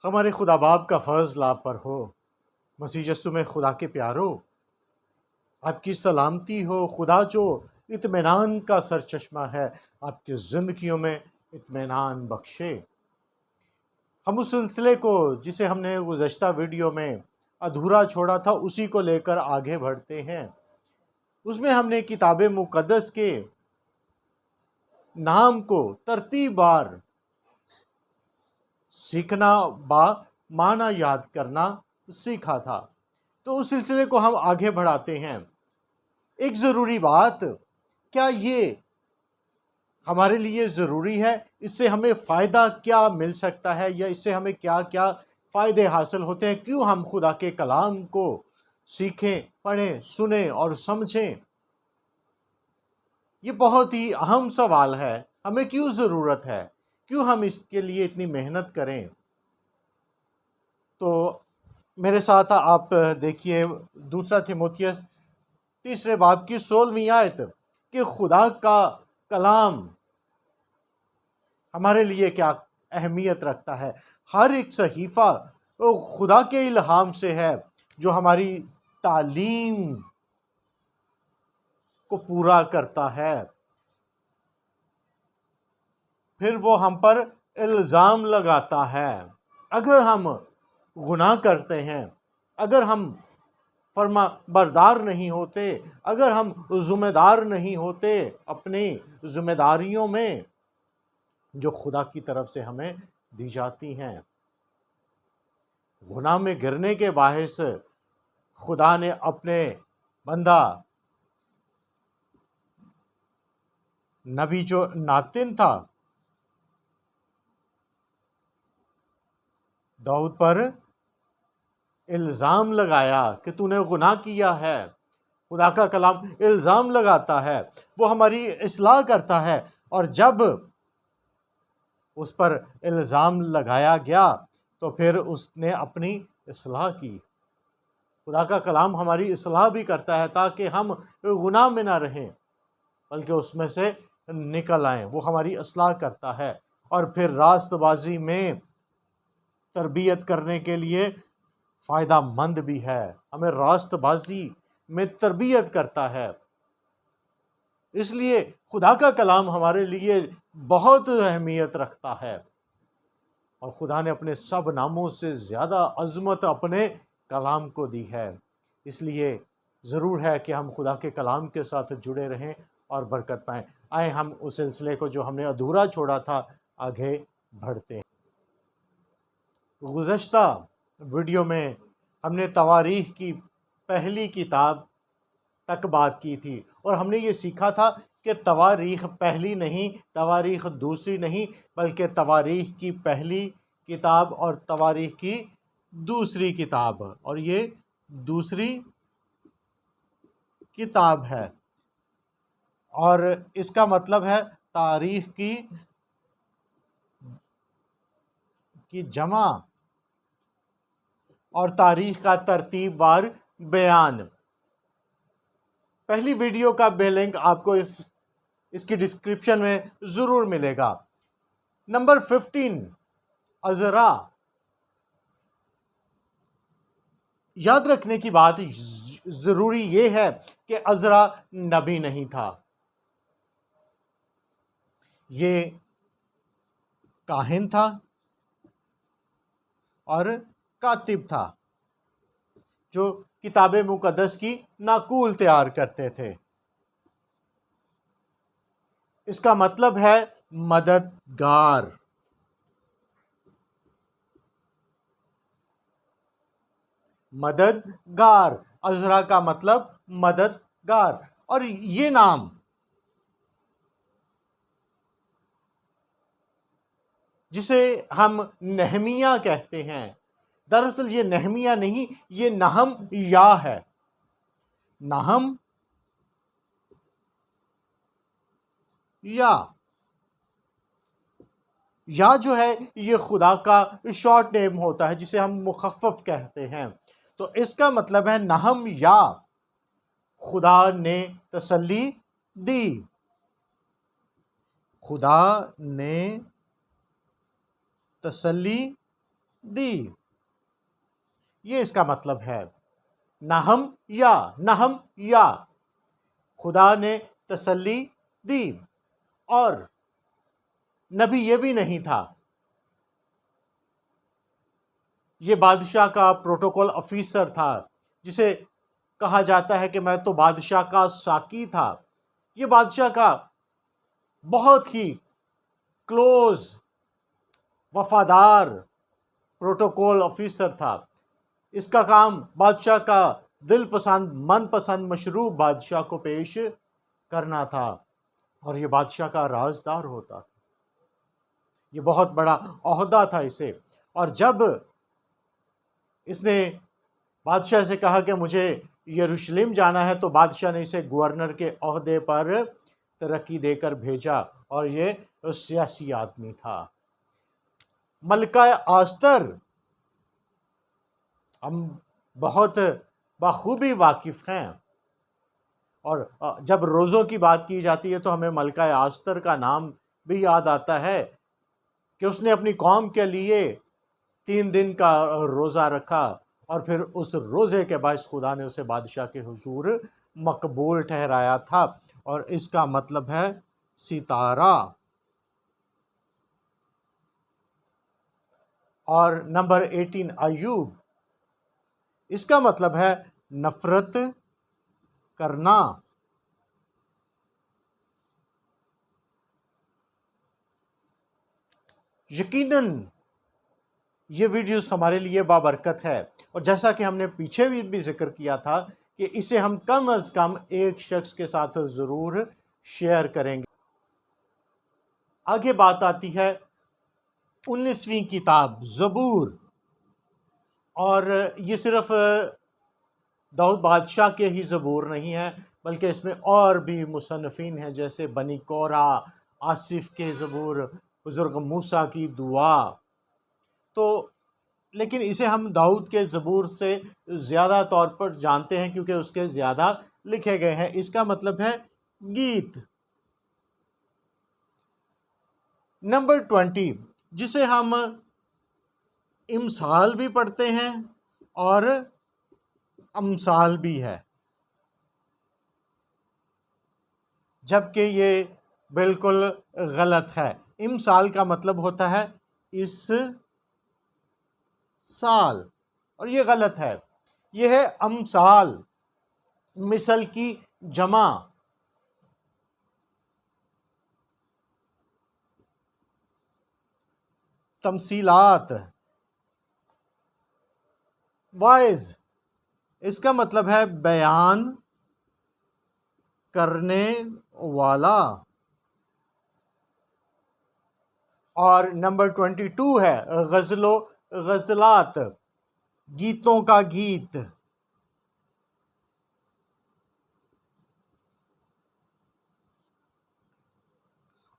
ہمارے خدا باپ کا فضل آپ پر ہو۔ مسیح یسوع میں خدا کے پیارو، آپ کی سلامتی ہو۔ خدا جو اطمینان کا سرچشمہ ہے، آپ کی زندگیوں میں اطمینان بخشے۔ ہم اس سلسلے کو جسے ہم نے گزشتہ ویڈیو میں ادھورا چھوڑا تھا، اسی کو لے کر آگے بڑھتے ہیں۔ اس میں ہم نے کتاب مقدس کے نام کو ترتیب بار سیکھنا، با معنی یاد کرنا سیکھا تھا۔ تو اس سلسلے کو ہم آگے بڑھاتے ہیں۔ ایک ضروری بات، کیا یہ ہمارے لیے ضروری ہے؟ اس سے ہمیں فائدہ کیا مل سکتا ہے، یا اس سے ہمیں کیا کیا فائدے حاصل ہوتے ہیں؟ کیوں ہم خدا کے کلام کو سیکھیں، پڑھیں، سنیں اور سمجھیں؟ یہ بہت ہی اہم سوال ہے۔ ہمیں کیوں ضرورت ہے؟ کیوں ہم اس کے لیے اتنی محنت کریں؟ تو میرے ساتھ آپ دیکھیے دوسرا تیموتھیوس 3 باب کی 16ویں آیت کہ خدا کا کلام ہمارے لیے کیا اہمیت رکھتا ہے۔ ہر ایک صحیفہ خدا کے الہام سے ہے، جو ہماری تعلیم کو پورا کرتا ہے۔ پھر وہ ہم پر الزام لگاتا ہے۔ اگر ہم گناہ کرتے ہیں، اگر ہم فرما بردار نہیں ہوتے، اگر ہم ذمہ دار نہیں ہوتے اپنی ذمہ داریوں میں جو خدا کی طرف سے ہمیں دی جاتی ہیں، گناہ میں گرنے کے باعث خدا نے اپنے بندہ نبی جو ناتن تھا داؤد پر الزام لگایا کہ تو نے گناہ کیا ہے۔ خدا کا کلام الزام لگاتا ہے، وہ ہماری اصلاح کرتا ہے، اور جب اس پر الزام لگایا گیا تو پھر اس نے اپنی اصلاح کی۔ خدا کا کلام ہماری اصلاح بھی کرتا ہے تاکہ ہم گناہ میں نہ رہیں بلکہ اس میں سے نکل آئیں۔ وہ ہماری اصلاح کرتا ہے، اور پھر راست بازی میں تربیت کرنے کے لیے فائدہ مند بھی ہے۔ ہمیں راست بازی میں تربیت کرتا ہے۔ اس لیے خدا کا کلام ہمارے لیے بہت اہمیت رکھتا ہے، اور خدا نے اپنے سب ناموں سے زیادہ عظمت اپنے کلام کو دی ہے۔ اس لیے ضرور ہے کہ ہم خدا کے کلام کے ساتھ جڑے رہیں اور برکت پائیں۔ آئیں ہم اس سلسلے کو جو ہم نے ادھورا چھوڑا تھا آگے بڑھتے ہیں۔ گزشتہ ویڈیو میں ہم نے تواریخ کی پہلی کتاب تک بات کی تھی، اور ہم نے یہ سیکھا تھا کہ تواریخ پہلی نہیں، تواریخ دوسری نہیں، بلکہ تواریخ کی پہلی کتاب اور تواریخ کی دوسری کتاب، اور یہ دوسری کتاب ہے، اور اس کا مطلب ہے تاریخ کی جمع اور تاریخ کا ترتیب وار بیان۔ پہلی ویڈیو کا بے لنک آپ کو اس کی ڈسکرپشن میں ضرور ملے گا۔ نمبر 15، عزرا۔ یاد رکھنے کی بات ضروری یہ ہے کہ عزرا نبی نہیں تھا، یہ کاہن تھا اور کاتب تھا، جو کتاب مقدس کی نقول تیار کرتے تھے۔ اس کا مطلب ہے مددگار۔ مددگار، عزرا کا مطلب مددگار۔ اور یہ نام جسے ہم نہمیہ کہتے ہیں، دراصل یہ نہمیہ نہیں، یہ نہم یا ہے۔ نہم یا جو ہے یہ خدا کا شارٹ نیم ہوتا ہے، جسے ہم مخفف کہتے ہیں۔ تو اس کا مطلب ہے نہم یا، خدا نے تسلی دی، خدا نے تسلی دی، یہ اس کا مطلب ہے۔ نہم یا خدا نے تسلی دی، اور نبی یہ بھی نہیں تھا، یہ بادشاہ کا پروٹوکول آفیسر تھا، جسے کہا جاتا ہے کہ میں تو بادشاہ کا ساقی تھا۔ یہ بادشاہ کا بہت ہی کلوز وفادار پروٹوکول آفیسر تھا۔ اس کا کام بادشاہ کا دل پسند من پسند مشروب بادشاہ کو پیش کرنا تھا، اور یہ بادشاہ کا رازدار ہوتا تھا۔ یہ بہت بڑا عہدہ تھا اسے، اور جب اس نے بادشاہ سے کہا کہ مجھے یروشلم جانا ہے، تو بادشاہ نے اسے گورنر کے عہدے پر ترقی دے کر بھیجا، اور یہ سیاسی آدمی تھا۔ ملکہ آستر ہم بہت بخوبی واقف ہیں، اور جب روزوں کی بات کی جاتی ہے تو ہمیں ملکہ آستر کا نام بھی یاد آتا ہے کہ اس نے اپنی قوم کے لیے 3 دن کا روزہ رکھا، اور پھر اس روزے کے باعث خدا نے اسے بادشاہ کے حضور مقبول ٹھہرایا تھا، اور اس کا مطلب ہے ستارہ۔ اور نمبر 18 ایوب، اس کا مطلب ہے نفرت کرنا۔ یقیناً یہ ویڈیوز ہمارے لیے بابرکت ہے، اور جیسا کہ ہم نے پیچھے بھی ذکر کیا تھا کہ اسے ہم کم از کم ایک شخص کے ساتھ ضرور شیئر کریں گے۔ آگے بات آتی ہے 19ویں کتاب زبور، اور یہ صرف داؤد بادشاہ کے ہی زبور نہیں ہے، بلکہ اس میں اور بھی مصنفین ہیں، جیسے بنی کورہ، آصف کے زبور، بزرگ موسیٰ کی دعا۔ تو لیکن اسے ہم داؤد کے زبور سے زیادہ طور پر جانتے ہیں، کیونکہ اس کے زیادہ لکھے گئے ہیں۔ اس کا مطلب ہے گیت۔ نمبر 20، جسے ہم امثال بھی پڑھتے ہیں اور امثال بھی ہے، جبکہ یہ بالکل غلط ہے۔ امثال کا مطلب ہوتا ہے اس سال، اور یہ غلط ہے۔ یہ ہے امثال، مثل کی جمع۔ تمثیلات، وائز، اس کا مطلب ہے بیان کرنے والا۔ اور نمبر 22 ہے غزل و غزلات، گیتوں کا گیت۔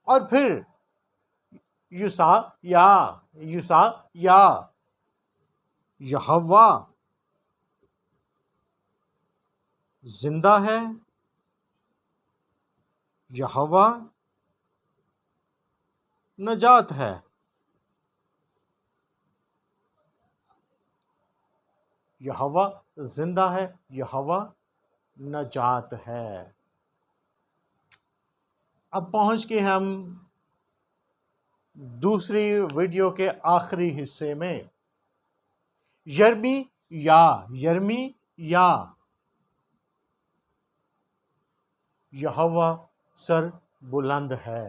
اور پھر یا یہوہ زندہ ہے، یہوہ نجات ہے۔ یہوہ زندہ ہے، یہوہ نجات ہے۔ اب پہنچ کے ہم دوسری ویڈیو کے آخری حصے میں۔ یرمی یا یہوہ سر بلند ہے،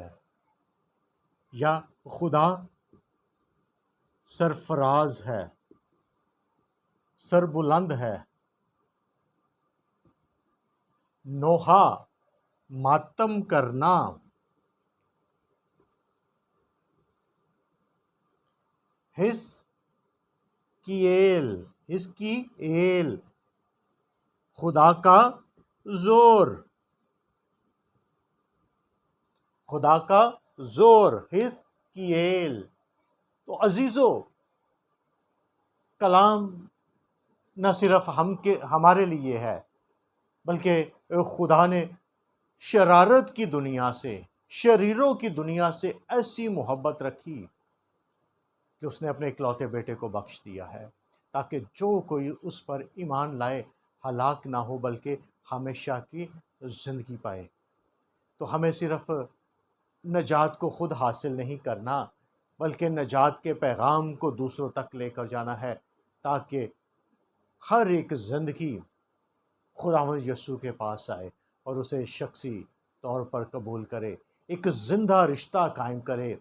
یا خدا سرفراز ہے، سر بلند ہے۔ نوحہ ماتم کرنا، حزقیኤل خدا کا زور، خدا کا زور، حزقیኤل۔ تو عزیزو، کلام نہ صرف ہمارے لیے ہے، بلکہ خدا نے شرارت کی دنیا سے، شریروں کی دنیا سے ایسی محبت رکھی کہ اس نے اپنے اکلوتے بیٹے کو بخش دیا ہے، تاکہ جو کوئی اس پر ایمان لائے ہلاک نہ ہو بلکہ ہمیشہ کی زندگی پائے۔ تو ہمیں صرف نجات کو خود حاصل نہیں کرنا، بلکہ نجات کے پیغام کو دوسروں تک لے کر جانا ہے، تاکہ ہر ایک زندگی خداوند یسوع کے پاس آئے اور اسے شخصی طور پر قبول کرے، ایک زندہ رشتہ قائم کرے،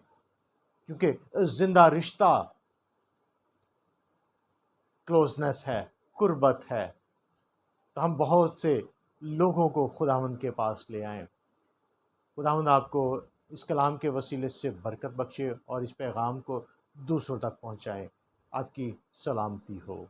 کیونکہ زندہ رشتہ کلوزنس ہے، قربت ہے۔ تو ہم بہت سے لوگوں کو خداوند کے پاس لے آئیں۔ خداوند آپ کو اس کلام کے وسیلے سے برکت بخشے اور اس پیغام کو دوسروں تک پہنچائے۔ آپ کی سلامتی ہو۔